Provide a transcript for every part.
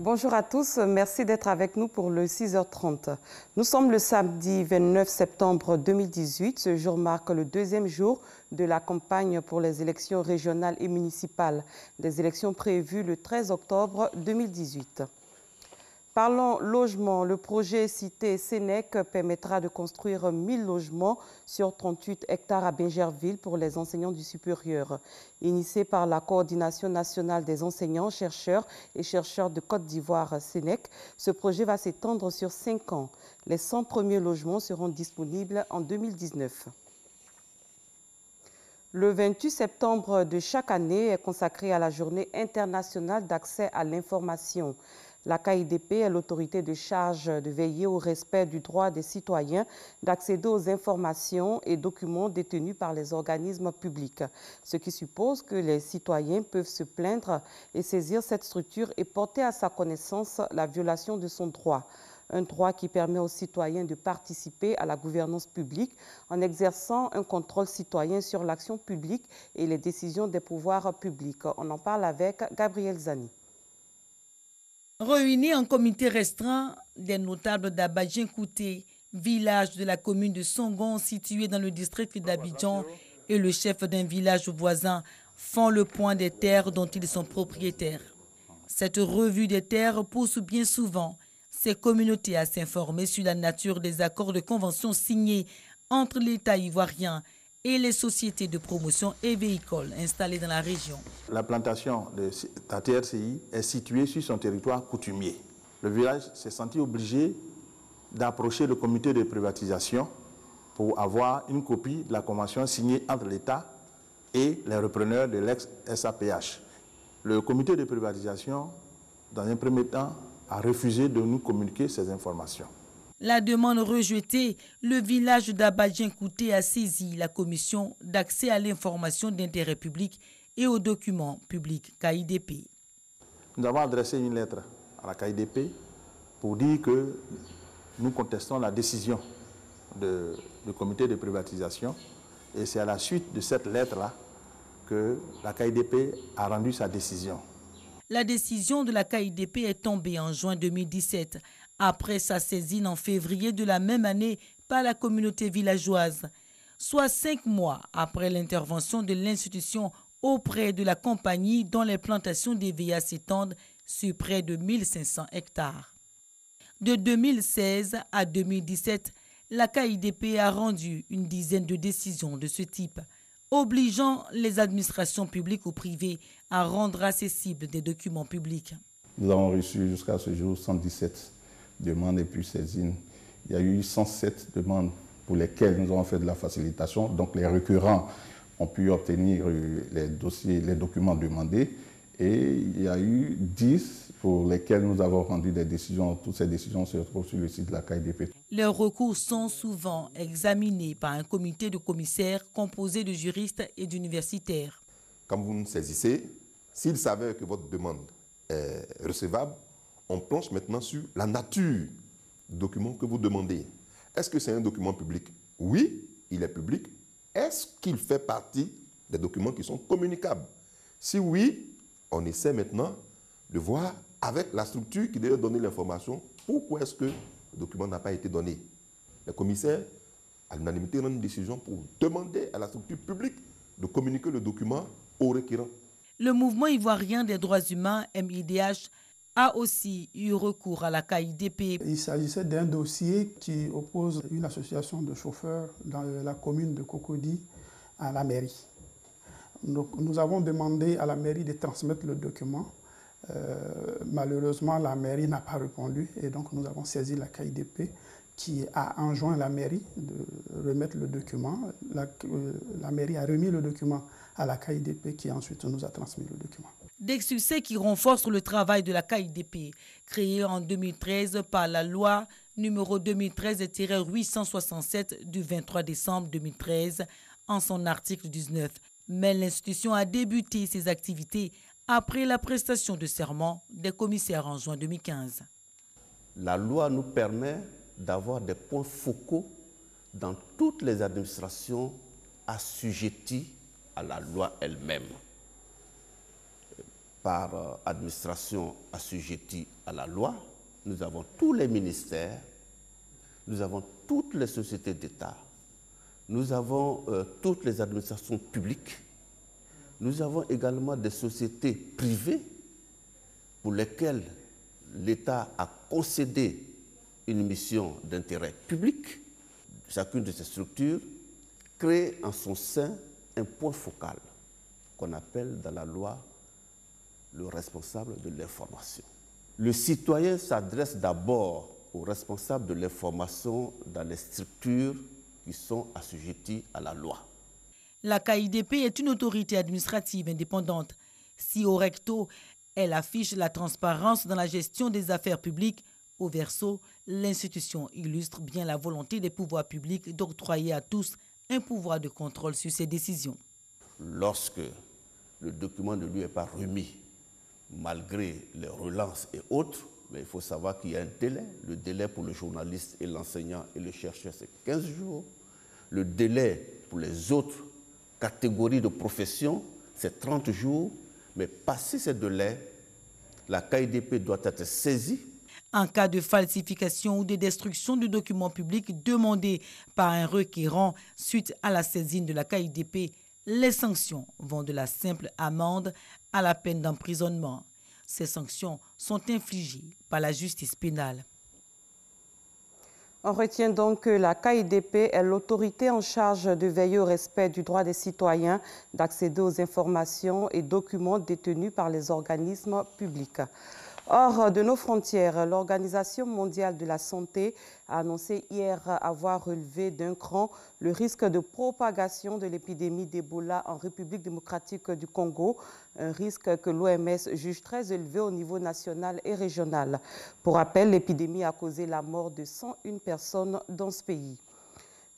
Bonjour à tous, merci d'être avec nous pour le 6h30. Nous sommes le samedi 29 septembre 2018. Ce jour marque le deuxième jour de la campagne pour les élections régionales et municipales, des élections prévues le 13 octobre 2018. Parlons logement, le projet Cité Sénèque permettra de construire 1000 logements sur 38 hectares à Bingerville pour les enseignants du supérieur. Initié par la Coordination nationale des enseignants, chercheurs et chercheurs de Côte d'Ivoire Sénèque, ce projet va s'étendre sur 5 ans. Les 100 premiers logements seront disponibles en 2019. Le 28 septembre de chaque année est consacré à la Journée internationale d'accès à l'information. La KIDP est l'autorité de charge de veiller au respect du droit des citoyens d'accéder aux informations et documents détenus par les organismes publics, ce qui suppose que les citoyens peuvent se plaindre et saisir cette structure et porter à sa connaissance la violation de son droit. Un droit qui permet aux citoyens de participer à la gouvernance publique en exerçant un contrôle citoyen sur l'action publique et les décisions des pouvoirs publics. On en parle avec Gabriel Zani. Réunis en comité restreint, des notables d'Abadjien-Kouté, village de la commune de Songon situé dans le district d'Abidjan, et le chef d'un village voisin font le point des terres dont ils sont propriétaires. Cette revue des terres pousse bien souvent ces communautés à s'informer sur la nature des accords de convention signés entre l'État ivoirien et les sociétés de promotion et véhicules installées dans la région. La plantation de la TRCI est située sur son territoire coutumier. Le village s'est senti obligé d'approcher le comité de privatisation pour avoir une copie de la convention signée entre l'État et les repreneurs de l'ex-SAPH. Le comité de privatisation, dans un premier temps, a refusé de nous communiquer ces informations. La demande rejetée, le village d'Abadjien-Kouté a saisi la commission d'accès à l'information d'intérêt public et aux documents publics KIDP. Nous avons adressé une lettre à la KIDP pour dire que nous contestons la décision du comité de privatisation et c'est à la suite de cette lettre-là que la KIDP a rendu sa décision. La décision de la KIDP est tombée en juin 2017. Après sa saisine en février de la même année par la communauté villageoise, soit 5 mois après l'intervention de l'institution auprès de la compagnie dont les plantations d'EVA s'étendent sur près de 1500 hectares. De 2016 à 2017, la KIDP a rendu une dizaine de décisions de ce type, obligeant les administrations publiques ou privées à rendre accessibles des documents publics. Nous avons reçu jusqu'à ce jour 117 demandes et puis saisines. Il y a eu 107 demandes pour lesquelles nous avons fait de la facilitation. Donc les requérants ont pu obtenir les dossiers, les documents demandés. Et il y a eu 10 pour lesquels nous avons rendu des décisions. Toutes ces décisions se retrouvent sur le site de la KIDP. Les recours sont souvent examinés par un comité de commissaires composé de juristes et d'universitaires. Quand vous nous saisissez, s'il s'avère que votre demande est recevable, on planche maintenant sur la nature du document que vous demandez. Est-ce que c'est un document public? Oui, il est public. Est-ce qu'il fait partie des documents qui sont communicables? Si oui, on essaie maintenant de voir avec la structure qui devait donner l'information, pourquoi est-ce que le document n'a pas été donné. Les commissaires, à l'unanimité, rendent une décision pour demander à la structure publique de communiquer le document aux requérants. Le mouvement ivoirien des droits humains, MIDH, a aussi eu recours à la KIDP. Il s'agissait d'un dossier qui oppose une association de chauffeurs dans la commune de Cocody à la mairie. Donc, nous avons demandé à la mairie de transmettre le document. Malheureusement, la mairie n'a pas répondu et donc nous avons saisi la KIDP qui a enjoint la mairie de remettre le document. La mairie a remis le document à la KIDP qui ensuite nous a transmis le document. Des succès qui renforcent le travail de la KIDP, créée en 2013 par la loi numéro 2013-867 du 23 décembre 2013 en son article 19. Mais l'institution a débuté ses activités après la prestation de serment des commissaires en juin 2015. La loi nous permet d'avoir des points focaux dans toutes les administrations assujetties à la loi elle-même. par administration assujettie à la loi. Nous avons tous les ministères, nous avons toutes les sociétés d'État, nous avons toutes les administrations publiques, nous avons également des sociétés privées pour lesquelles l'État a concédé une mission d'intérêt public. Chacune de ces structures crée en son sein un point focal qu'on appelle dans la loi le responsable de l'information. Le citoyen s'adresse d'abord aux responsables de l'information dans les structures qui sont assujetties à la loi. La KIDP est une autorité administrative indépendante. Si au recto, elle affiche la transparence dans la gestion des affaires publiques, au verso, l'institution illustre bien la volonté des pouvoirs publics d'octroyer à tous un pouvoir de contrôle sur ses décisions. Lorsque le document ne lui est pas remis, malgré les relances et autres, mais il faut savoir qu'il y a un délai. Le délai pour le journaliste et l'enseignant et le chercheur, c'est 15 jours. Le délai pour les autres catégories de profession, c'est 30 jours. Mais passé ces délais, la KIDP doit être saisie. En cas de falsification ou de destruction du document public demandé par un requérant suite à la saisine de la KIDP, les sanctions vont de la simple amende à la peine d'emprisonnement. Ces sanctions sont infligées par la justice pénale. On retient donc que la KIDP est l'autorité en charge de veiller au respect du droit des citoyens d'accéder aux informations et documents détenus par les organismes publics. Hors de nos frontières, l'Organisation mondiale de la santé a annoncé hier avoir relevé d'un cran le risque de propagation de l'épidémie d'Ebola en République démocratique du Congo, un risque que l'OMS juge très élevé au niveau national et régional. Pour rappel, l'épidémie a causé la mort de 101 personnes dans ce pays.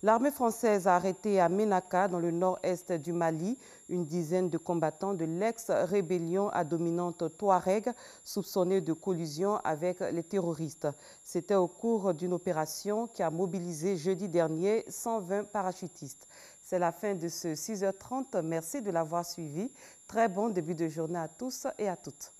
L'armée française a arrêté à Ménaka, dans le nord-est du Mali, une dizaine de combattants de l'ex-rébellion à dominante Touareg, soupçonnés de collusion avec les terroristes. C'était au cours d'une opération qui a mobilisé jeudi dernier 120 parachutistes. C'est la fin de ce 6h30. Merci de l'avoir suivi. Très bon début de journée à tous et à toutes.